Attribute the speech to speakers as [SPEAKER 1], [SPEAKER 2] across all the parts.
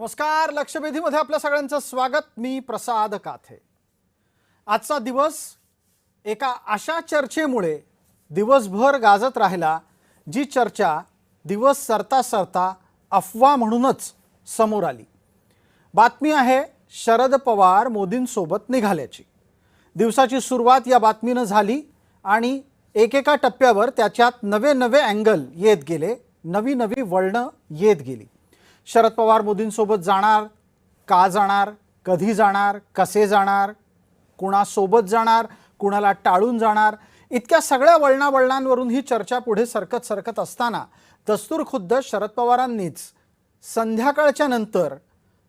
[SPEAKER 1] नमस्कार, लक्षवेधीमध्ये आपल्या सगळ्यांचं स्वागत। मी प्रसाद काथे। आजचा दिवस एका अशा चर्चेमुळे दिवसभर गाजत राहिला, जी चर्चा दिवस सरता सरता अफवा म्हणूनच समोर आली। बातमी आहे शरद पवार मोदींसोबत निघाल्याची। दिवसाची सुरुवात या बातमीने झाली आणि एकेका टप्प्यावर त्याच्यात नवे नवे अँगल येत गेले, नवी नवी वळणं येत गेली। शरद पवार मोदींसोबत जाणार, का जाणार, कधी जाणार, कसे जाणार, कुणासोबत जाणार, कुणाला टाळून जाणार, इतक्या सगळ्या वळणावळणांवरून ही चर्चा पुढे सरकत असताना दस्तूर खुद्द शरद पवारांनीच संध्याकाळच्या नंतर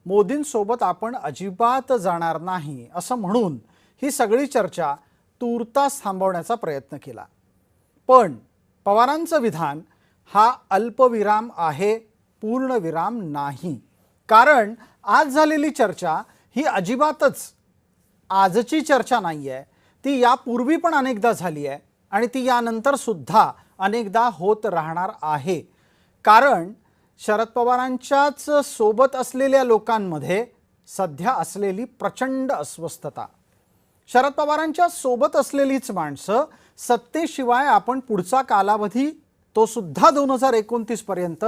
[SPEAKER 1] मोदींसोबत आपण अजिबात जाणार नाही असं म्हणून ही सगळी चर्चा तूर्तास थांबवण्याचा प्रयत्न केला। पण पवारांचं विधान हा अल्पविराम आहे, पूर्णविराम नाही। कारण आज झालेली चर्चा ही अजिबातच आजची चर्चा नाहीये, ती यापूर्वी पण अनेकदा झाली आहे आणि ती यानंतर सुद्धा अनेकदा होत राहणार आहे। कारण शरद पवारांच्याच सोबत असलेल्या लोकांमध्ये सध्या असलेली प्रचंड अस्वस्थता, शरद पवारांच्या सोबत असलेलीच माणसं सत्तेशिवाय आपण पुढचा कालावधी तो सुद्धा 2029 पर्यंत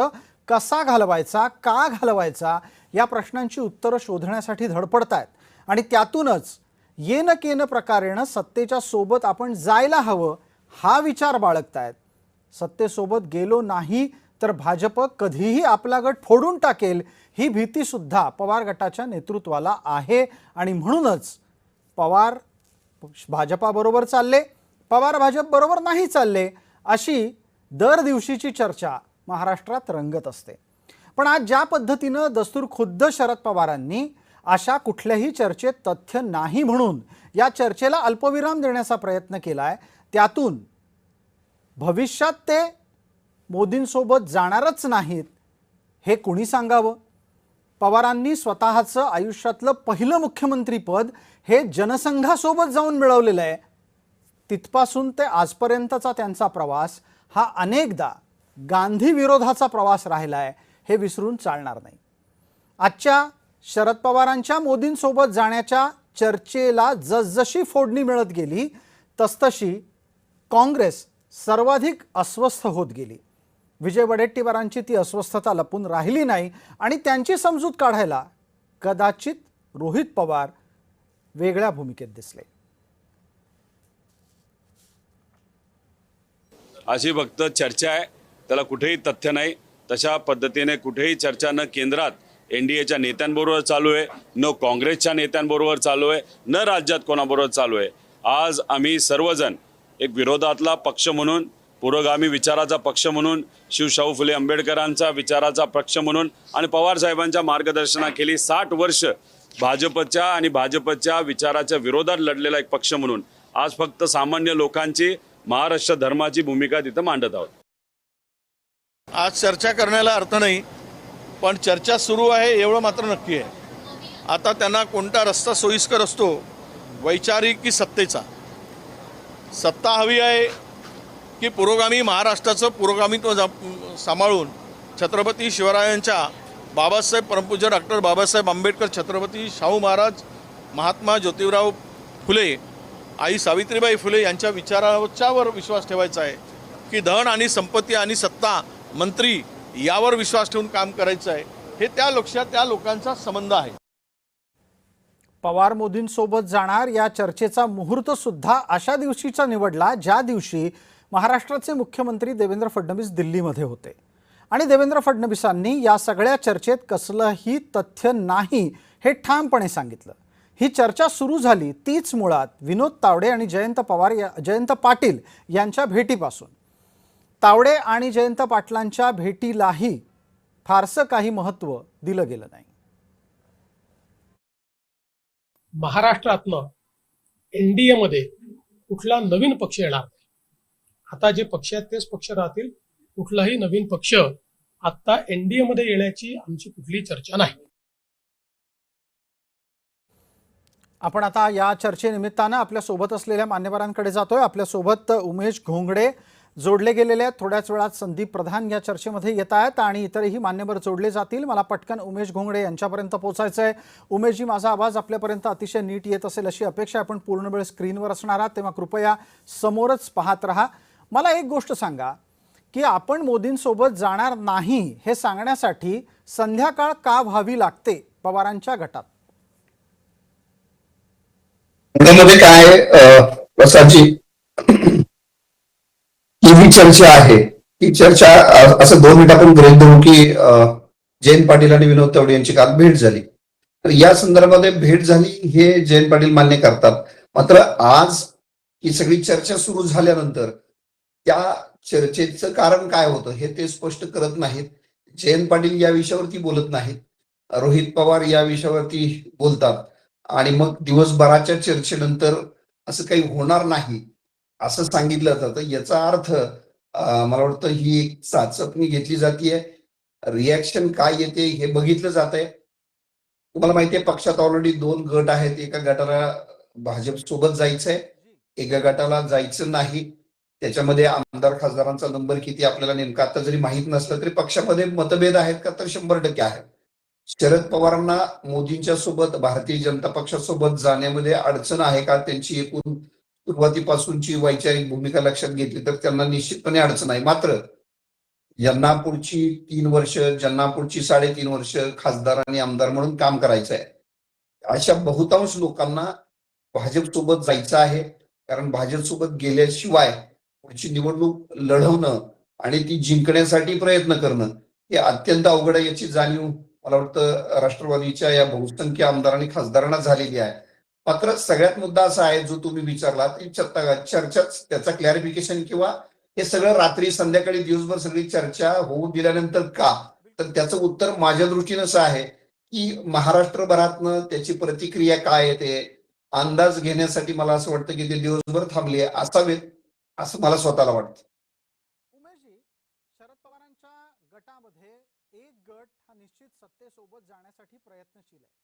[SPEAKER 1] कसा घालवायचा, का घालवायचा या प्रश्नांची उत्तरं शोधण्यासाठी धडपडतायत आणि त्यातूनच येन केन प्रकारेनं सत्तेच्या सोबत आपण जायला हवं हा विचार बाळगतायत। सत्तेसोबत गेलो नाही तर भाजप कधीही आपला गट फोडून टाकेल ही भीती सुद्धा पवार गटाच्या नेतृत्वाला आहे आणि म्हणूनच पवार भाजपाबरोबर चालले, पवार भाजप बरोबर नाही चालले अशी दर दिवशीची चर्चा महाराष्ट्रात रंगत असते। पण आज ज्या पद्धतीनं दस्तूर खुद्द शरद पवारांनी अशा कुठल्याही चर्चेत तथ्य नाही म्हणून या चर्चेला अल्पविराम देण्याचा प्रयत्न केलाय, त्यातून भविष्यात ते मोदींसोबत जाणारच नाहीत हे कुणी सांगावं। पवारांनी स्वतःचं आयुष्यातलं पहिलं मुख्यमंत्रीपद हे जनसंघासोबत जाऊन मिळवलेलं आहे। तिथपासून ते आजपर्यंतचा त्यांचा प्रवास हा अनेकदा गांधी विरोधाचा प्रवास राहिलाय हे विसरून चालणार नाही। आजच्या शरद पवारांच्या मोदींसोबत जाण्याच्या चर्चेला जसजशी फोडणी मिळत गेली तसतशी काँग्रेस सर्वाधिक अस्वस्थ होत गेली। विजय वडेट्टीवारांची ती अस्वस्थता लपून राहिली नाही आणि त्यांची समजूत काढायला कदाचित रोहित पवार वेगळ्या भूमिकेत दिसले।
[SPEAKER 2] अशी फक्त चर्चा आहे, त्याला कुठेही तथ्य नाही। तशा पद्धतीने कुठेही चर्चा न केंद्रात एनडीएच्या नेत्यांबरोबर चालू आहे, न काँग्रेसच्या नेत्यांबरोबर चालू आहे, न राज्यात कोणाबरोबर चालू आहे। आज आम्ही सर्वजण एक विरोधातला पक्ष म्हणून, पुरोगामी विचाराचा पक्ष म्हणून, शिवशाहू फुले आंबेडकरांचा विचाराचा पक्ष म्हणून आणि पवार साहेबांच्या मार्गदर्शनाखाली 60 वर्ष भाजपच्या आणि भाजपच्या विचाराच्या विरोधात लढलेला एक पक्ष म्हणून आज फक्त सामान्य लोकांची, महाराष्ट्र धर्माची भूमिका तिथं मांडत आहोत।
[SPEAKER 3] आज चर्चा करण्याला अर्थ नाही, पण चर्चा सुरू आहे एवढं मात्र नक्की आहे। आता त्यांना कोणता रस्ता सोयीस्कर असतो, वैचारिक की सत्तेचा? सत्ता हवी आहे की पुरोगामी महाराष्ट्राचं पुरोगामित्व सांभाळून छत्रपती शिवरायांच्या, बाबासाहेब परमपूज्य डॉक्टर बाबासाहेब आंबेडकर, छत्रपती शाहू महाराज, महात्मा ज्योतिराव फुले, आई सावित्रीबाई फुले यांच्या विचारावर विश्वास ठेवायचा आहे की धन आणि संपत्ती आणि सत्ता, मंत्री यावर विश्वास ठेवून काम करायचं आहे? हे त्या लोकांचा संबंध आहे।
[SPEAKER 1] पवार मोदींसोबत जाणार या चर्चेचा मुहूर्त सुद्धा अशा दिवशीचा निवडला ज्या दिवशी महाराष्ट्राचे मुख्यमंत्री देवेंद्र फडणवीस दिल्लीमध्ये होते आणि देवेंद्र फडणवीसांनी या सगळ्या चर्चेत कसलंही तथ्य नाही हे ठामपणे सांगितलं। ही चर्चा सुरू झाली तीच मुळात विनोद तावडे आणि जयंत पाटील यांच्या भेटीपासून। तावडे आणि जयंत पाटलांच्या भेटीलाही फारसं काही महत्त्व दिलं गेलं नाही।
[SPEAKER 4] महाराष्ट्रातनं एनडीए मध्ये कुठला नवीन पक्ष येणार नाही। आता जे पक्ष आहेत तेच पक्ष राहतील, कुठलाही नवीन पक्ष आता एनडीए मध्ये येण्याची आमची कुठली चर्चा नाही।
[SPEAKER 1] आपण आता या चर्चेनिमित्तानं आपल्या सोबत असलेल्या मान्यवरांकडे जातोय। आपल्या सोबत उमेश घोंगडे, जोडले गेलेले आहेत. थोड्याच वेळात संदीप प्रधान या चर्चेमध्ये येत आहेत आणि इतरही मान्यवर जोडले जातील. मला पटकन उमेश घोंगडे यांच्यापर्यंत पोहोचायचं आहे. उमेशजी, माझा आवाज आपल्यापर्यंत अतिशय नीट येत असेल अशी अपेक्षा. आपण पूर्ण वेळ स्क्रीनवर असणार आहात, तेव्हा कृपया समोरच पाहत राहा. मला एक गोष्ट सांगा की आपण मोदींसोबत जाणार नाही हे सांगण्यासाठी संध्याकाळ का व्हावी लागते पवारांच्या गटात?
[SPEAKER 5] मध्ये काय प्रसादजी, ही जी चर्चा आहे ती चर्चा असं 2 मिनिट आपण गृहीत धरू की जयंत पाटील आणि विनोद तावडे यांची काल भेट झाली. तर या संदर्भामध्ये भेट झाली हे जयंत पाटील मान्य करतात. मात्र आज ही सगळी चर्चा सुरू झाल्यानंतर त्या चर्चेचं कारण काय होतं हे ते स्पष्ट करत नाहीत. जयंत पाटील या विषयावरती बोलत नाहीत, रोहित पवार या विषयावरती बोलतात आणि मग दिवसभराच्या चर्चेनंतर असं काही होणार नाही असं सांगितलं जातं. याचा अर्थ मला वाटतं ही एक चाचपणी घेतली जाते. रिॲक्शन काय येते हे बघितलं जात आहे. तुम्हाला माहिती आहे पक्षात ऑलरेडी 2 गट आहेत. एका गटाला भाजप सोबत जायचंय, एका गटाला जायचं नाही. त्याच्यामध्ये आमदार खासदारांचा नंबर किती आपल्याला नेमका आता जरी माहित नसलं तरी पक्षामध्ये मतभेद आहेत का, तर 100% आहेत. शरद पवारांना मोदींच्या सोबत भारतीय जनता पक्षासोबत जाण्यामध्ये अडचण आहे का? त्यांची एकूण सुरुवातीपासूनची वैचारिक भूमिका लक्षात घेतली तर त्यांना निश्चितपणे अडचण आहे. मात्र ज्यांना पुढची 3 वर्ष, ज्यांना पुढची 3.5 वर्ष खासदार आणि आमदार म्हणून काम करायचं आहे, अशा बहुतांश लोकांना भाजप सोबत जायचं आहे. कारण भाजप सोबत गेल्याशिवाय पुढची निवडणूक लढवणं आणि ती जिंकण्यासाठी प्रयत्न करणं हे अत्यंत अवघड आहे. याची जाणीव मला वाटतं राष्ट्रवादीच्या या बहुसंख्य आमदार आणि खासदारांना झालेली आहे. मात्र सगळ्यात मुद्दा असा आहे जो तुम्ही विचारला, ती चर्चाच त्याचा क्लॅरिफिकेशन किंवा हे सगळं रात्री संध्याकाळी दिवसभर सगळी चर्चा होऊ दिल्यानंतर का, तर त्याचं उत्तर माझ्या दृष्टीनं असं आहे की महाराष्ट्रभरातनं त्याची प्रतिक्रिया काय येते अंदाज घेण्यासाठी मला असं वाटतं की ते दिवसभर थांबले असावेत असं मला स्वतःला वाटतं.
[SPEAKER 1] उमेशजी, शरद पवारांच्या गटामध्ये एक गट हा निश्चित सत्तेसोबत जाण्यासाठी प्रयत्नशील आहे,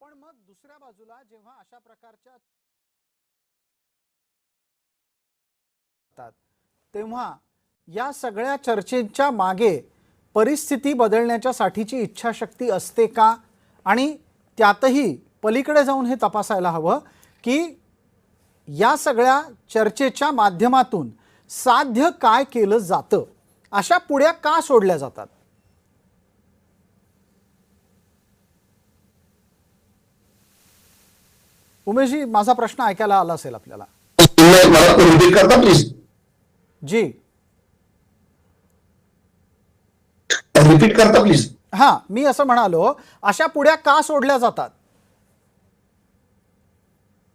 [SPEAKER 1] पण मग दुसऱ्या बाजूला जेव्हा अशा प्रकारच्या तेव्हा या सगळ्या चर्चेच्या मागे परिस्थिती बदलण्याच्या साठीची इच्छाशक्ती असते का? आणि त्यातही पलीकडे जाऊन हे तपासायला हवं की या सगळ्या चर्चेच्या माध्यमातून साध्य काय केलं जातं, अशा पुढ्या का सोडल्या जातात? उमेशजी, माझा प्रश्न ऐकायला आला असेल आपल्याला.
[SPEAKER 5] मला रिपीट करता प्लीज?
[SPEAKER 1] जी,
[SPEAKER 5] रिपीट करता प्लीज?
[SPEAKER 1] हा, मी असं म्हणालो, अशा पुढ्या का सोडल्या जातात?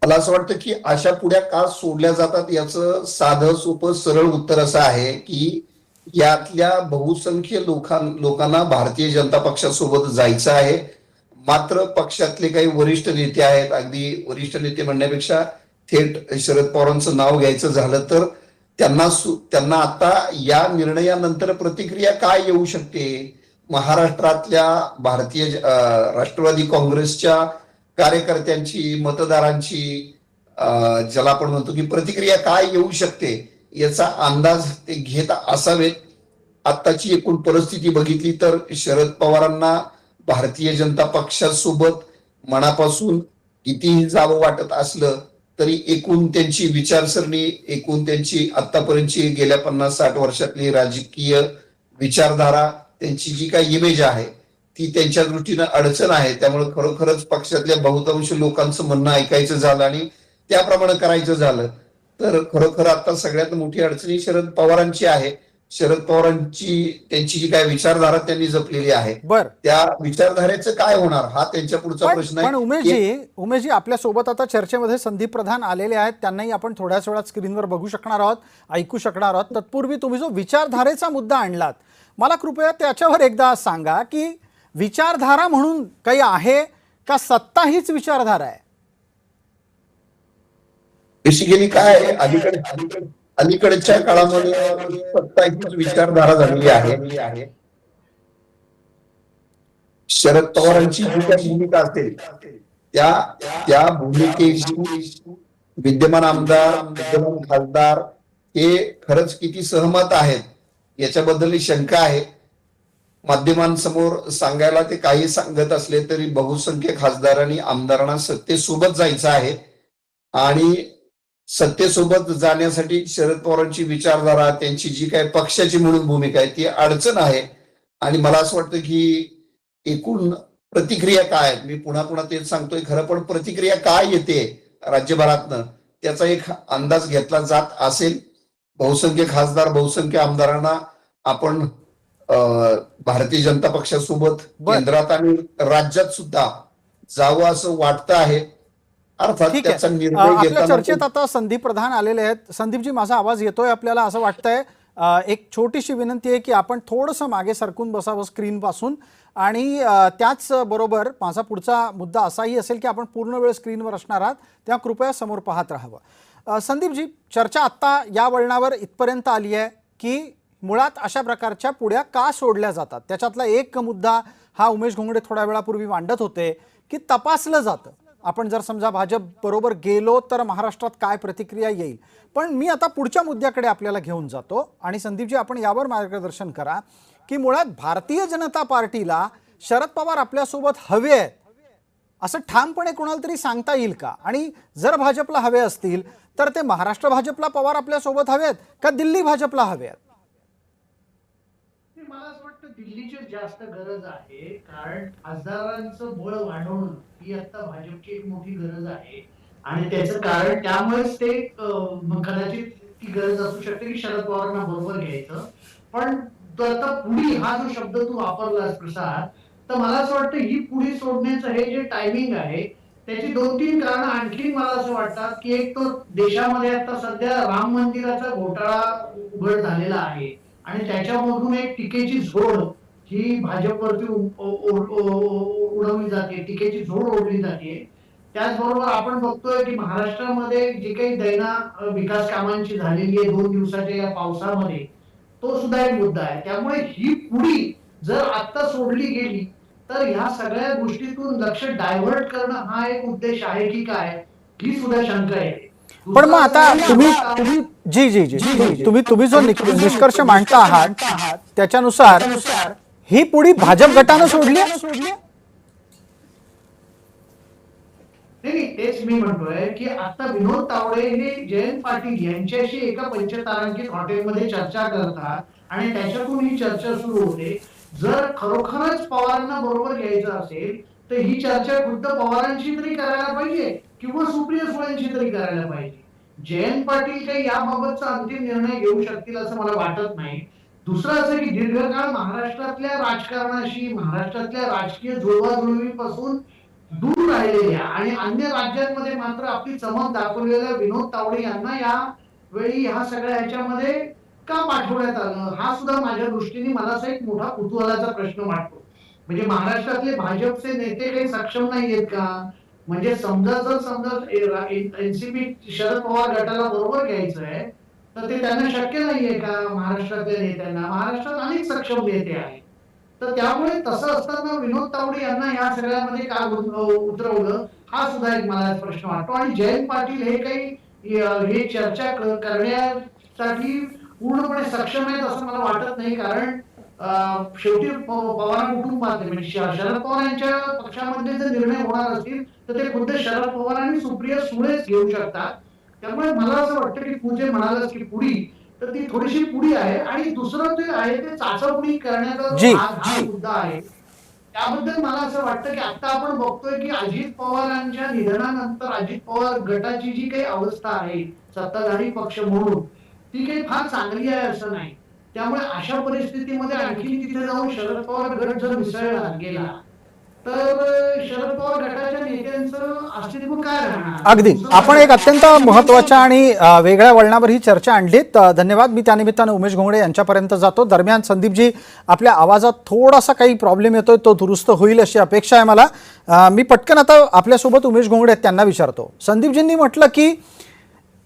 [SPEAKER 5] मला असं वाटतं की अशा पुढ्या का सोडल्या जातात याचं साधं सोपं सरळ उत्तर असं आहे की यातल्या बहुसंख्य लोकांना भारतीय जनता पक्षासोबत जायचं आहे. मात्र पक्षातले काही वरिष्ठ नेते आहेत, अगदी वरिष्ठ नेते म्हणण्यापेक्षा थेट शरद पवारांचं नाव घ्यायचं झालं तर त्यांना आता या निर्णयानंतर प्रतिक्रिया काय येऊ शकते, महाराष्ट्रातल्या भारतीय राष्ट्रवादी काँग्रेसच्या कार्यकर्त्यांची, मतदारांची, ज्याला आपण म्हणतो की प्रतिक्रिया काय येऊ शकते याचा अंदाज ते घेत असावेत. आत्ताची एकूण परिस्थिती बघितली तर शरद पवारांना भारतीय जनता पक्षासोबत मनापासून कितीही जावं वाटत असलं तरी एकूण त्यांची विचारसरणी, एकूण त्यांची आतापर्यंतची गेल्या 50-60 वर्षातली राजकीय विचारधारा, त्यांची जी काही इमेज आहे ती त्यांच्या दृष्टीनं अडचण आहे. त्यामुळे खरोखरच पक्षातल्या बहुतांश लोकांचं म्हणणं ऐकायचं झालं आणि त्याप्रमाणे करायचं झालं तर खरोखर आता सगळ्यात मोठी अडचणी शरद पवारांची आहे. शरद पवारांची त्यांची जी काय विचारधारा त्यांनी जपलेली आहे त्या विचारधारेचं काय होणार हा त्यांच्या पुढचा प्रश्न आहे.
[SPEAKER 1] पण उमेशजी, आपल्या सोबत आता चर्चेमध्ये संदीप प्रधान आलेले आहेत, त्यांनाही आपण थोड्याच वेळात स्क्रीनवर बघू शकणार आहोत, ऐकू शकणार आहोत. तत्पूर्वी तुम्ही जो विचारधारेचा मुद्दा आणलात, मला कृपया त्याच्यावर एकदा सांगा की विचारधारा म्हणून काही आहे का सत्ता हीच विचारधारा आहे?
[SPEAKER 5] बेसिकली काय अलीकडच्या काळामध्ये सत्ता हीच विचारधारा झालेली आहे. शरद पवारांची जी काही भूमिका असेल त्या भूमिकेशी विद्यमान आमदार, विद्यमान खासदार हे खरंच किती सहमत आहेत याच्याबद्दल शंका आहे. माध्यमांसमोर सांगायला ते काही सांगत असले तरी बहुसंख्य खासदार आणि आमदारांना सत्तेसोबत जायचं आहे आणि सत्तेसोबत जाण्यासाठी शरद पवारांची विचारधारा, त्यांची जी काही पक्षाची म्हणून भूमिका आहे ती अडचण आहे. आणि मला असं वाटतं की एकूण प्रतिक्रिया काय आहेत, मी पुन्हा पुन्हा तेच सांगतोय खरं, पण प्रतिक्रिया काय येते राज्यभरातनं त्याचा एक अंदाज घेतला जात असेल. बहुसंख्य खासदार, बहुसंख्य आमदारांना आपण भारतीय जनता पक्षासोबत केंद्रात आणि राज्यात सुद्धा जावं असं वाटतं आहे. अर्थात
[SPEAKER 1] ठीक
[SPEAKER 5] त्याचा
[SPEAKER 1] आहे.
[SPEAKER 5] निर्णय
[SPEAKER 1] आपल्या
[SPEAKER 5] घेताना
[SPEAKER 1] चर्चेत आता संदीप प्रधान आलेले आहेत. संदीपजी, माझा आवाज येतोय आपल्याला असं वाटतंय? एक छोटीशी विनंती आहे की आपण थोडंसं मागे सरकून बसावं स्क्रीनपासून. आणि त्याच बरोबर माझा पुढचा मुद्दा असाही असेल की आपण पूर्ण वेळ स्क्रीनवर असणार आहात, त्या कृपया समोर पाहत राहावं. संदीपजी, चर्चा आत्ता या वळणावर इथपर्यंत आली आहे की मुळात अशा प्रकारच्या पुढ्या का सोडल्या जातात. त्याच्यातला एक मुद्दा हा उमेश घोंगडे थोड्या वेळापूर्वी मांडत होते की तपासलं जातं. आपण जर समजा भाजप बरोबर गेलो तर महाराष्ट्रात काय प्रतिक्रिया येईल. पण मी आता पुढच्या मुद्द्याकडे आपल्याला घेऊन जातो आणि संदीपजी आपण यावर मार्गदर्शन करा की मुळात भारतीय जनता पार्टीला शरद पवार आपल्यासोबत हवे आहेत असं ठामपणे कोणाला तरी सांगता येईल का? आणि जर भाजपला हवे असतील तर ते महाराष्ट्र भाजपला पवार आपल्यासोबत हवे आहेत का दिल्ली भाजपला हवे आहेत?
[SPEAKER 6] मला असं वाटतं दिल्लीची जास्त गरज आहे, कारण खासदारांचं बळ वाढवणं ही आता भाजपची एक मोठी गरज आहे. आणि त्याचं कारण त्यामुळेच ते कदाचित ती गरज असू शकते की शरद पवारांना बरोबर घ्यायचं. पण आता पुढी हा जो शब्द तू वापरलास प्रसाद, तर मला असं वाटतं ही पुढी सोडण्याचं हे जे टायमिंग आहे त्याची 2-3 कारणं आणखी मला असं वाटतात की एक तर देशामध्ये आता सध्या राम मंदिराचा घोटाळा उघड झालेला आहे आणि त्याच्यामधून एक टीकेची झोड ही भाजपवरती उडवली जाते, टीकेची झोड ओढली जाते. त्याचबरोबर आपण बघतोय की महाराष्ट्रामध्ये जे काही दैना विकास कामांची झालेली आहे 2 दिवसाच्या या पावसामध्ये, तो सुद्धा एक मुद्दा आहे. त्यामुळे ही पुढी जर आता सोडली गेली तर ह्या सगळ्या गोष्टीतून लक्ष डायव्हर्ट करणं हा एक उद्देश आहे की काय, ही सुद्धा शंका आहे.
[SPEAKER 1] पण मग आता तुम्ही जी जी जी तुम्ही जो निष्कर्ष मांडता आहात त्याच्यानुसार ही पुढी भाजप गटानं सोडली.
[SPEAKER 6] नाही, तेच मी म्हणतोय की आता विनोद तावडे हे जयंत पाटील यांच्याशी एका पंचतारांकित हॉटेलमध्ये चर्चा करतात आणि त्याच्यातून ही चर्चा सुरू होते. जर खरोखरच पवारांना बरोबर घ्यायचं असेल तर ही चर्चा खुद्द पवारांशी तरी करायला पाहिजे किंवा सुप्रिया सुळेंशी तरी करायला पाहिजे. जयंत पाटील काही याबाबतचा अंतिम निर्णय घेऊ शकतील असं मला वाटत नाही. दुसरं असं की दीर्घकाळ महाराष्ट्रातल्या राजकारणाशी, महाराष्ट्रातल्या राजकीय जुळवाजुळवीपासून दूर राहिलेल्या आणि अन्य राज्यांमध्ये मात्र आपली चमक दाखवलेल्या विनोद तावडे यांना या वेळी ह्या सगळ्या ह्याच्यामध्ये का पाठवण्यात आलं, हा सुद्धा माझ्या दृष्टीने मला असा एक मोठा कुतूहलाचा प्रश्न वाटतो. म्हणजे महाराष्ट्रातले भाजपचे नेते काही सक्षम नाहीयेत का? म्हणजे समजा एनसीपी शरद पवार गटाला बरोबर घ्यायचं आहे तर ते त्यांना शक्य नाहीये का? महाराष्ट्रातल्या नेत्यांना, महाराष्ट्रात अनेक सक्षम नेते आहेत. तर त्यामुळे तसं असताना विनोद तावडे यांना या सगळ्यामध्ये का उतरवलं, हा सुद्धा एक मला प्रश्न वाटतो. आणि जयंत पाटील हे काही हे चर्चा करण्यासाठी पूर्णपणे सक्षम आहेत असं मला वाटत नाही. कारण शेवटी पवार कुटुंबातले म्हणजे शरद पवार यांच्या पक्षामध्ये जर निर्णय होणार असतील तर ते खुद्द शरद पवार आणि सुप्रिया सुळेच घेऊ शकतात. त्यामुळे मला असं वाटतं की तू जे म्हणालास की पुढी, तर ती थोडीशी पुढी आहे. आणि दुसरं जे आहे ते चाचपणी करण्याचा हा मुद्दा आहे. त्याबद्दल मला असं वाटतं की आता आपण बघतोय की अजित पवारांच्या निधनानंतर अजित पवार गटाची जी काही अवस्था आहे सत्ताधारी पक्ष म्हणून, ती काही फार चांगली आहे असं नाही. त्यामुळे अशा परिस्थितीमध्ये आणखी तिथे जाऊन शरद पवार गट जर मिसळला गेला तर शरद पवार गटाच्या नेत्यांचं अस्तित्व काय राहणार?
[SPEAKER 1] अगदी आपण एक अत्यंत महत्त्वाच्या आणि वेगळ्या वळणावर ही चर्चा आणलीत. धन्यवाद. मी त्यानिमित्तानं उमेश घोंगडे यांच्यापर्यंत जातो. दरम्यान संदीपजी, आपल्या आवाजात थोडासा काही प्रॉब्लेम येतोय, तो दुरुस्त होईल अशी अपेक्षा आहे मला. मी पटकन आता आपल्यासोबत उमेश घोंगडे आहेत त्यांना विचारतो. संदीपजींनी म्हटलं की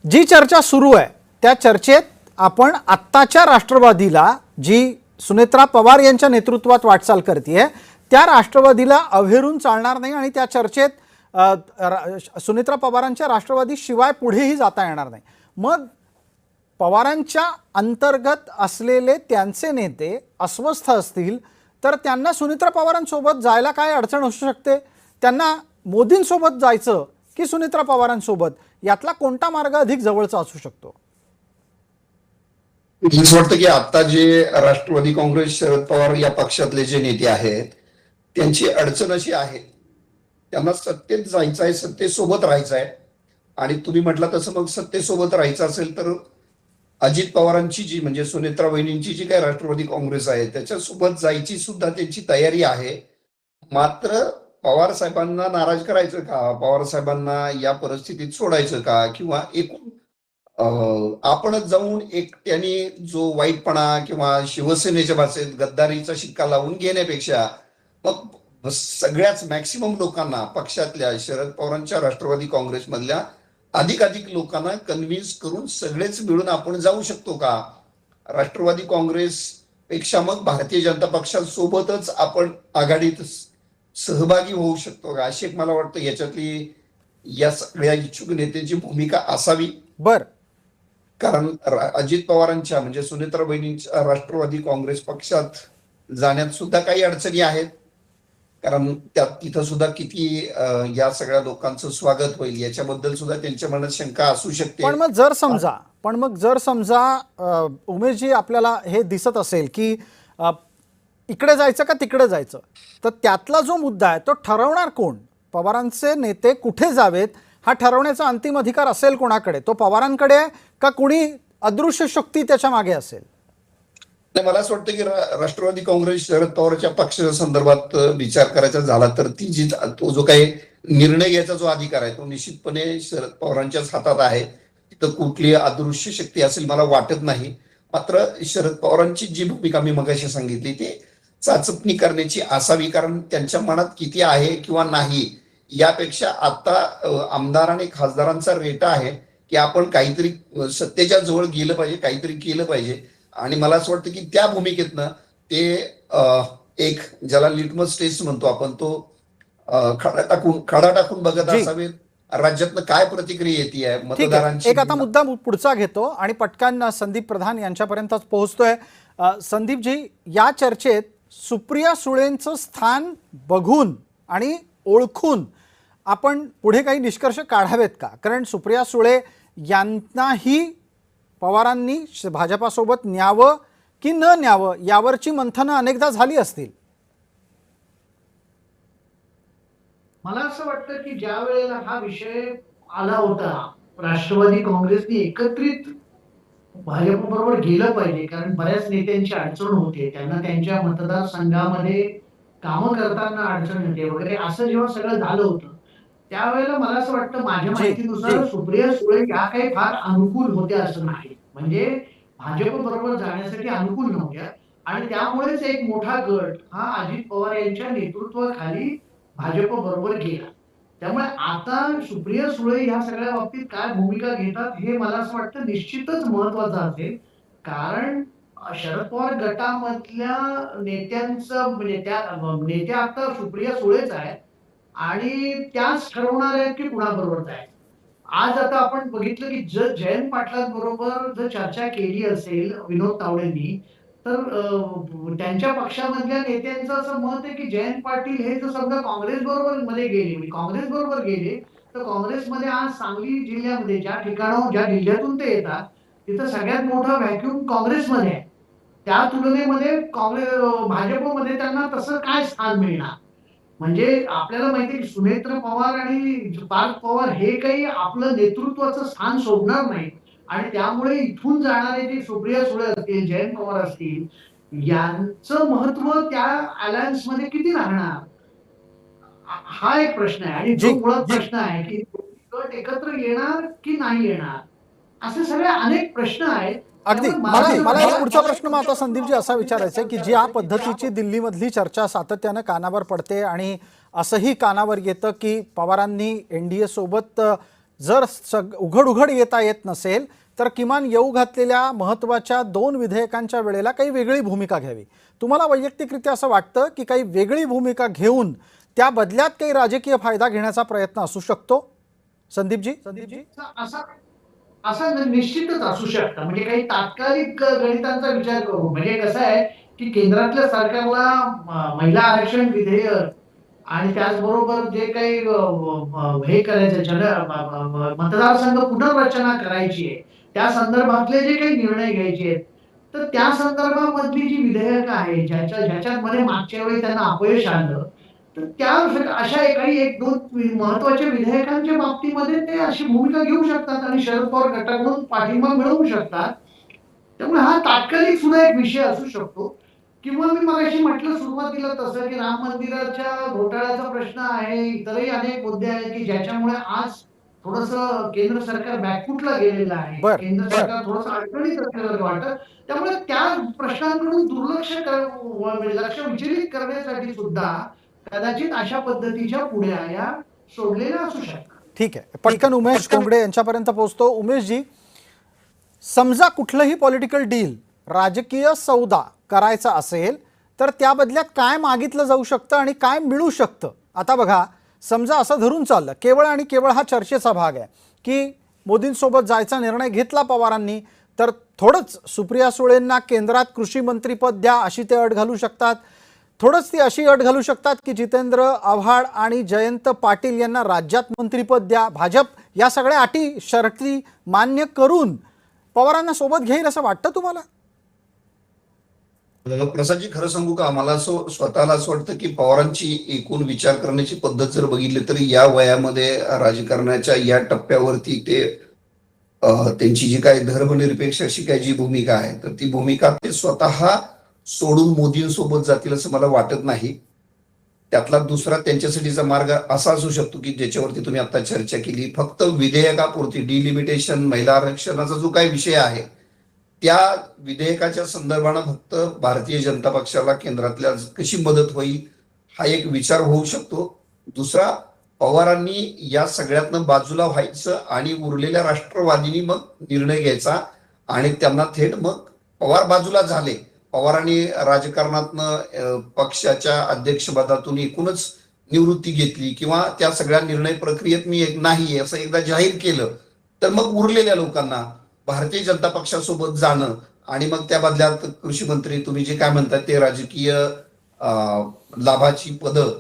[SPEAKER 1] जी चर्चा सुरू आहे त्या चर्चेत आपण आत्ताच्या राष्ट्रवादीला, जी सुनेत्रा पवार यांच्या नेतृत्वात वाटचाल करते, त्या राष्ट्रवादीला अव्हेरून चालणार नाही आणि त्या चर्चेत सुनेत्रा पवारांच्या राष्ट्रवादी शिवाय पुढेही जाता येणार नाही. मग पवारांच्या अंतर्गत असलेले त्यांचे नेते अस्वस्थ असतील तर त्यांना सुनेत्रा पवारांसोबत जायला काय अडचण असू शकते? त्यांना मोदींसोबत जायचं की सुनेत्रा पवारांसोबत, यातला कोणता मार्ग अधिक जवळचा असू शकतो?
[SPEAKER 5] मला असं वाटतं की आता जे राष्ट्रवादी काँग्रेस शरद पवार या पक्षातले जे नेते आहेत त्यांची अडचण अशी आहे, त्यांना सत्तेत जायचं आहे, सत्तेसोबत राहायचं आहे. आणि तुम्ही म्हटलं तसं मग सत्तेसोबत राहायचं असेल तर अजित पवारांची जी म्हणजे सुनेत्रा वहिनींची जी काही राष्ट्रवादी काँग्रेस आहे त्याच्यासोबत जायची सुद्धा त्यांची तयारी आहे. मात्र पवार साहेबांना नाराज करायचं का, पवार साहेबांना या परिस्थितीत सोडायचं का, किंवा एकूण आपणच जाऊन एक त्यांनी जो वाईटपणा किंवा शिवसेनेच्या भाषेत गद्दारीचा शिक्का लावून घेण्यापेक्षा मग सगळ्याच मॅक्सिमम लोकांना पक्षातल्या शरद पवारांच्या राष्ट्रवादी काँग्रेसमधल्या अधिकाधिक लोकांना कन्व्हिन्स करून सगळेच मिळून आपण जाऊ शकतो का? राष्ट्रवादी काँग्रेस पेक्षा मग भारतीय जनता पक्षासोबतच आपण आघाडीत सहभागी होऊ शकतो का, अशी एक मला वाटतं याच्यातली या सगळ्या इच्छुक नेत्यांची भूमिका असावी.
[SPEAKER 1] बर,
[SPEAKER 5] कारण अजित पवारांच्या म्हणजे सुनेत्रा वहिनींच्या राष्ट्रवादी काँग्रेस पक्षात जाण्यात सुद्धा काही अडचणी आहेत. कारण तिथं सुद्धा किती या सगळ्या लोकांचं स्वागत होईल याच्याबद्दल सुद्धा त्यांच्या मनात शंका असू शकते.
[SPEAKER 1] पण मग जर समजा उमेशजी आपल्याला हे दिसत असेल की इकडे जायचं का तिकडे जायचं, तर त्यातला जो मुद्दा आहे तो ठरवणार कोण? पवारांचे नेते कुठे जावेत हा ठरवण्याचा अंतिम अधिकार असेल कोणाकडे? तो पवारांकडे आहे का कुणी अदृश्य शक्ती त्याच्या मागे असेल?
[SPEAKER 5] नाही, मला असं वाटतं की राष्ट्रवादी काँग्रेस शरद पवारच्या पक्षाच्या संदर्भात विचार करायचा झाला तर तो जो काही निर्णय घ्यायचा जो अधिकार आहे तो निश्चितपणे शरद पवारांच्याच हातात आहे. तिथं कुठली अदृश्य शक्ती असेल मला वाटत नाही. मात्र शरद पवारांची जी भूमिका मी मगाशी सांगितली ती चाचपणी करण्याची असावी. कारण त्यांच्या मनात किती आहे किंवा नाही यापेक्षा आता आमदार आणि खासदारांचा रेटा आहे की आपण काहीतरी सत्तेच्या जवळ गेलं पाहिजे, काहीतरी केलं पाहिजे. आणि मला असं वाटतं की त्या भूमिकेतनं ते एक ज्याला लिटमस टेस्ट म्हणतो आपण तो खडा टाकून बघत असावेत राज्यातनं काय प्रतिक्रिया येते मतदारांची.
[SPEAKER 1] एक आता मुद्दा पुढचा घेतो आणि पटकन संदीप प्रधान यांच्यापर्यंतच पोहोचतोय. संदीपजी, या चर्चेत सुप्रिया सुळेंचं स्थान बघून आणि ओळखून आपण पुढे काही निष्कर्ष काढावेत का? कारण सुप्रिया सुळे यांनाही पवारांनी भाजपासोबत न्यावं की न न्यावं यावरची मंथनं अनेकदा झाली असतील.
[SPEAKER 6] मला असं वाटतं की ज्या वेळेला हा विषय आला होता राष्ट्रवादी काँग्रेसने एकत्रित भाजपबरोबर गेलं पाहिजे, कारण बऱ्याच नेत्यांची अडचण होते, त्यांना त्यांच्या मतदारसंघामध्ये कामं करताना अडचण येते वगैरे, असं जेव्हा सगळं झालं होतं त्यावेळेला मला असं वाटतं माझ्या माहितीनुसार सुप्रिया सुळे या काही फार अनुकूल होत्या असं नाही, म्हणजे भाजप बरोबर जाण्यासाठी अनुकूल नव्हत्या. आणि त्यामुळेच एक मोठा गट हा अजित पवार यांच्या नेतृत्वाखाली भाजप बरोबर गेला. त्यामुळे आता सुप्रिया सुळे ह्या सगळ्या बाबतीत काय भूमिका घेतात हे मला असं वाटतं निश्चितच महत्वाचं असेल. कारण शरद पवार गटामधल्या नेत्यांचं म्हणजे त्या नेत्या आता सुप्रिया सुळेच आहेत आणि त्याच ठरवणार आहेत की कुणाबरोबर जायचं. आज आता आपण बघितलं की जर जयंत पाटलांबरोबर जर चर्चा केली असेल विनोद तावडेंनी तर त्यांच्या पक्षामधल्या नेत्यांचं असं मत आहे की जयंत पाटील हे जर समजा काँग्रेस बरोबर गेले तर काँग्रेसमध्ये आज सांगली जिल्ह्यामध्ये ज्या जिल्ह्यातून ते येतात तिथं सगळ्यात मोठा व्हॅक्यूम काँग्रेसमध्ये आहे. त्या तुलनेमध्ये भाजपमध्ये त्यांना तसं काय स्थान मिळणार? म्हणजे आपल्याला माहिती आहे की सुनेत्र पवार आणि पार्थ पवार हे काही आपलं नेतृत्वाचं स्थान सोडणार नाही आणि त्यामुळे इथून जाणारे जे सुप्रिया सुळे असतील, जयंत पवार असतील, यांचं महत्व त्या अलायन्स मध्ये किती राहणार हा एक प्रश्न आहे. आणि जो मुळात प्रश्न आहे की गट एकत्र येणार की नाही येणार, असे सगळे अनेक प्रश्न आहेत.
[SPEAKER 1] अगदी मला एक पुढचा प्रश्न मग आता संदीपजी असा विचारायचा आहे की ज्या पद्धतीची दिल्लीमधली चर्चा सातत्यानं कानावर पडते आणि असंही कानावर येतं की पवारांनी एनडीए सोबत जर उघड येता येत नसेल तर किमान येऊ घातलेल्या महत्त्वाच्या 2 विधेयकांच्या वेळेला काही वेगळी भूमिका घ्यावी. तुम्हाला वैयक्तिकरित्या असं वाटतं की काही वेगळी भूमिका घेऊन त्या बदल्यात काही राजकीय फायदा घेण्याचा प्रयत्न असू शकतो? संदीपजी
[SPEAKER 6] असं निश्चितच असू शकतं. म्हणजे काही तात्कालिक गणितांचा विचार करू. म्हणजे कसं आहे, की केंद्रातल्या सरकारला महिला आरक्षण विधेयक आणि त्याचबरोबर जे काही हे करायचं मतदारसंघ पुनर्रचना करायची आहे, त्या संदर्भातले जे काही निर्णय घ्यायचे आहेत, तर त्या संदर्भामधली जी विधेयकं आहेत, ज्याच्यामध्ये मागच्या वेळी त्यांना अपयश आलं, तर त्या अशा काही 1-2 महत्त्वाच्या विधेयकांच्या बाबतीमध्ये ते अशी भूमिका घेऊ शकतात आणि शरद पवार गटाकडून पाठिंबा मिळवू शकतात. त्यामुळे हा तात्कालिक सुद्धा एक विषय असू शकतो. किंवा मी मगाशी म्हटलं सुरुवातीला तसं, की राम मंदिराच्या घोटाळ्याचा प्रश्न आहे, इतरही अनेक मुद्दे आहेत, की ज्याच्यामुळे आज थोडंसं केंद्र सरकार बॅकफूटला गेलेलं आहे.
[SPEAKER 1] बर
[SPEAKER 6] केंद्र
[SPEAKER 1] बर
[SPEAKER 6] सरकार थोडंसं अडचणीत असल्यासारखं वाटतं. त्यामुळे त्या प्रश्नांकडून म्हणजे लक्ष विचलित करण्यासाठी सुद्धा कदाचित अशा पद्धतीच्या पुढ्या या सोडलेल्या असू शकतात.
[SPEAKER 1] ठीक आहे. पटकन उमेश कोंगडे यांच्यापर्यंत पोहोचतो. उमेशजी, समजा कुठलंही पॉलिटिकल डील, राजकीय सौदा करायचा असेल तर त्या बदल्यात काय मागितलं जाऊ शकतं आणि काय मिळू शकतं? आता बघा, समजा असं धरून चाललं, केवळ आणि केवळ हा चर्चेचा भाग आहे की मोदींसोबत जायचा निर्णय घेतला पवारांनी, तर थोडंच सुप्रिया सुळेंना केंद्रात कृषी मंत्रीपद द्या अशी ते अट घालू शकतात. थोडंच ती अशी अट घालू शकतात की जितेंद्र आव्हाड आणि जयंत पाटील यांना राज्यात मंत्रीपद द्या. भाजप या सगळ्या अटी शर्ती मान्य करून पवारांना सोबत घेईल असं वाटतं तुम्हाला?
[SPEAKER 5] प्रसादजी, खरं सांगू का, मला असं स्वतःला असं वाटतं की पवारांची एकूण विचार करण्याची पद्धत जर बघितली तर या वयामध्ये राजकारणाच्या या टप्प्यावरती ते त्यांची जी काही धर्मनिरपेक्ष अशी काही जी भूमिका आहे, तर ती भूमिका ते स्वतः सोडून मोदींसोबत जातील असं मला वाटत नाही. त्यातला दुसरा त्यांच्यासाठीचा मार्ग असा असू शकतो की ज्याच्यावरती तुम्ही आता चर्चा केली, फक्त विधेयकापुरती डिलिमिटेशन, महिला आरक्षणाचा जो काही विषय आहे, त्या विधेयकाच्या संदर्भानं फक्त भारतीय जनता पक्षाला केंद्रातल्या कशी मदत होईल हा एक विचार होऊ शकतो. दुसरा, पवारांनी या सगळ्यातनं बाजूला व्हायचं आणि उरलेल्या राष्ट्रवादींनी मग निर्णय घ्यायचा आणि त्यांना थेट मग पवार बाजूला झाले, पवारांनी राजकारणातनं पक्षाच्या अध्यक्षपदातून एकूणच निवृत्ती घेतली किंवा त्या सगळ्या निर्णय प्रक्रियेत मी एक नाही असं एकदा जाहीर केलं, तर मग उरलेल्या लोकांना भारतीय जनता पक्षासोबत जाणं आणि मग त्या बदल्यात कृषी मंत्री तुम्ही जे काय म्हणतात ते राजकीय लाभाची पदं,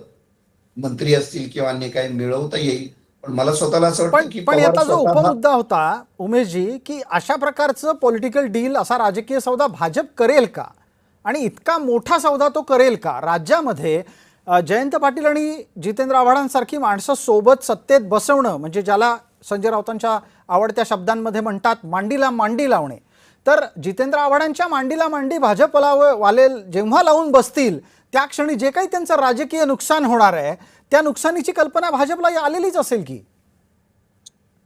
[SPEAKER 5] मंत्री असतील किंवा अन्य काही मिळवता येईल. पण मला स्वतःला असं वाटतं की
[SPEAKER 1] पण याचा जो
[SPEAKER 5] स्वतः
[SPEAKER 1] उपमुद्दा होता उमेशजी, की अशा प्रकारचं पॉलिटिकल डील, असा राजकीय सौदा भाजप करेल का? आणि इतका मोठा सौदा तो करेल का? राज्यामध्ये जयंत पाटील आणि जितेंद्र आव्हाडांसारखी माणसं सोबत सत्तेत बसवणं, म्हणजे ज्याला संजय राऊतांच्या आवडत्या शब्दांमध्ये म्हणतात मांडीला मांडी लावणे. तर जितेंद्र आव्हाडांच्या मांडीला मांडी भाजपला वाले जेव्हा लावून बसतील, त्या क्षणी जे काही त्यांचं राजकीय नुकसान होणार आहे, त्या नुकसानीची कल्पना भाजपला आलेलीच असेल की?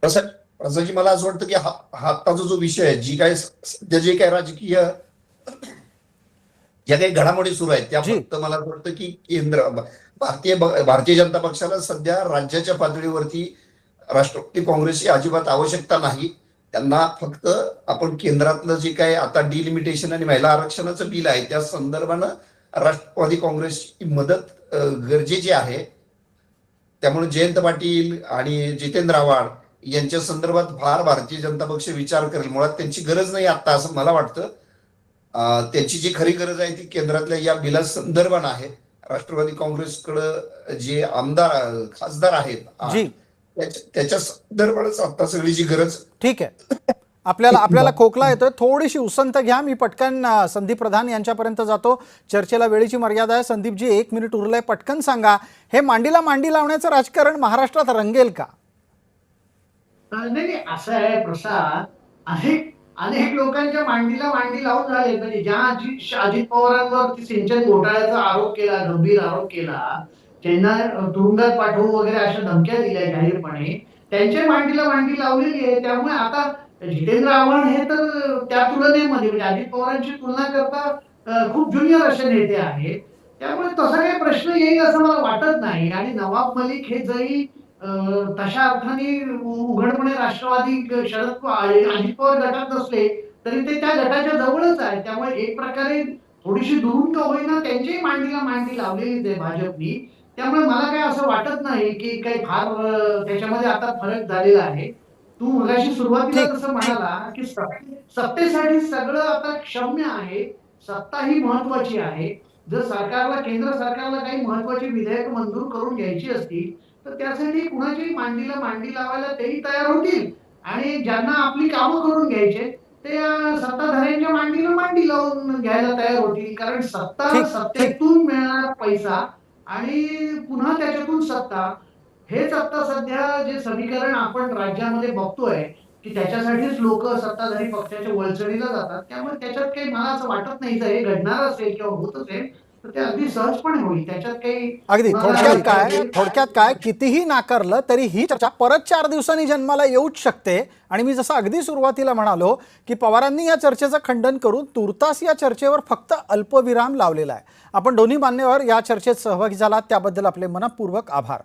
[SPEAKER 5] प्रसादजी, मला असं वाटतं की हा आत्ताचा जो विषय आहे, जी काय सध्या जे काही राजकीय ज्या काही घडामोडी सुरू आहेत, त्या फक्त मला असं वाटतं की भारतीय जनता पक्षाला सध्या राज्याच्या पातळीवरती राष्ट्रवादी काँग्रेसची अजिबात आवश्यकता नाही. त्यांना फक्त आपण केंद्रातलं जे काही आता डिलिमिटेशन आणि महिला आरक्षणाचं बिल आहे त्या संदर्भानं राष्ट्रवादी काँग्रेसची मदत गरजेची आहे. त्यामुळे जयंत पाटील आणि जितेंद्र आव्हाड यांच्या संदर्भात फार भारतीय जनता पक्ष विचार करेल. मुळात त्यांची गरज नाही आता असं मला वाटतं. त्यांची जी खरी गरज आहे ती केंद्रातल्या या बिला संदर्भानं आहे. राष्ट्रवादी काँग्रेसकडे जे आमदार खासदार आहेत त्याच्या संदर्भातच आता सगळी जी गरज.
[SPEAKER 1] ठीक आहे, आपल्याला खोकला येतोय, थोडीशी उसंत घ्या. मी पटकन संदीप प्रधान यांच्यापर्यंत जातो. चर्चेला वेळेची मर्यादा आहे. संदीपजी, 1 मिनिट उरलंय, पटकन सांगा, हे मांडीला मांडी लावण्याचं राजकारण महाराष्ट्रात रंगेल का?
[SPEAKER 6] नाही, असं आहे प्रसाद, अनेक अनेक लोकांच्या मांडीला मांडी लावून झाले. म्हणजे ज्या अजित पवारांवर सिंचन घोटाळ्याचा आरोप केला, गंभीर आरोप केला, त्यांना तुरुंगात पाठवू वगैरे अशा धमक्या दिल्या जाहीरपणे, त्यांच्या मांडीला मांडी लावलेली आहे. त्यामुळे आता जितेंद्र आव्हाड हे तर त्या तुलनेमध्ये म्हणजे अजित पवारांची तुलना करता खूप ज्युनियर असे नेते आहेत. त्यामुळे तसा काही प्रश्न येईल असं मला वाटत नाही. आणि नवाब मलिक हे जरी तशा अर्थाने उघडपणे राष्ट्रवादी अजित पवार गटात नसले तरी ते त्या गटाच्या जवळच आहे. त्यामुळे एक प्रकारे थोडीशी दुरून का होईना त्यांच्याही मांडीला मांडी लावलेलीच आहे भाजपनी. त्यामुळे मला काही असं वाटत नाही की काही फार त्याच्यामध्ये आता फरक झालेला आहे. तू मगाशी सुरुवातीला
[SPEAKER 1] ठीक,
[SPEAKER 6] जसं म्हणाला की सत्तेसाठी सगळं आता क्षम्य आहे, सत्ता ही महत्वाची आहे. जर सरकारला, केंद्र सरकारला काही महत्वाची विधेयक मंजूर करून घ्यायची असतील तर त्यासाठी कुणाच्याही मांडीला मांडी लावायला तेही तयार होतील आणि ज्यांना आपली कामं करून घ्यायचे ते सत्ताधाऱ्यांच्या मांडीला मांडी लावून घ्यायला तयार होतील. कारण सत्ता,
[SPEAKER 1] ठीक,
[SPEAKER 6] सत्तेतून मिळणारा पैसा आणि पुन्हा त्याच्यातून सत्ता, हेच आता सध्या जे समीकरण आपण राज्यामध्ये बघतोय की त्याच्यासाठीच लोक सत्ताधारी पक्षाच्या वळचणीला जातात. त्यामुळे त्याच्यात काही मला असं वाटत नाही जर हे घडणार असेल किंवा होत असेल तर ते अगदी सहजपणे होईल. त्याच्यात काही
[SPEAKER 1] अगदी
[SPEAKER 6] कुणाला
[SPEAKER 1] थोडक्यात काय कितीही नाकारलं तरी ही चर्चा परत 4 दिवसांनी जन्माला येऊच शकते. आणि मी जसं अगदी सुरुवातीला म्हणालो की पवारांनी या चर्चेचं खंडन करून तुर्तास या चर्चेवर फक्त अल्पविराम लावलेला आहे. आपण दोन्ही मान्यवर या चर्चेत सहभागी झालात त्याबद्दल आपले मनपूर्वक आभार.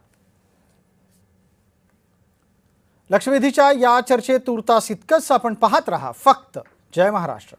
[SPEAKER 1] लक्षवेधीच्या या चर्चेत तुर्तास इतकंच. आपण पाहत रहा फक्त जय महाराष्ट्र.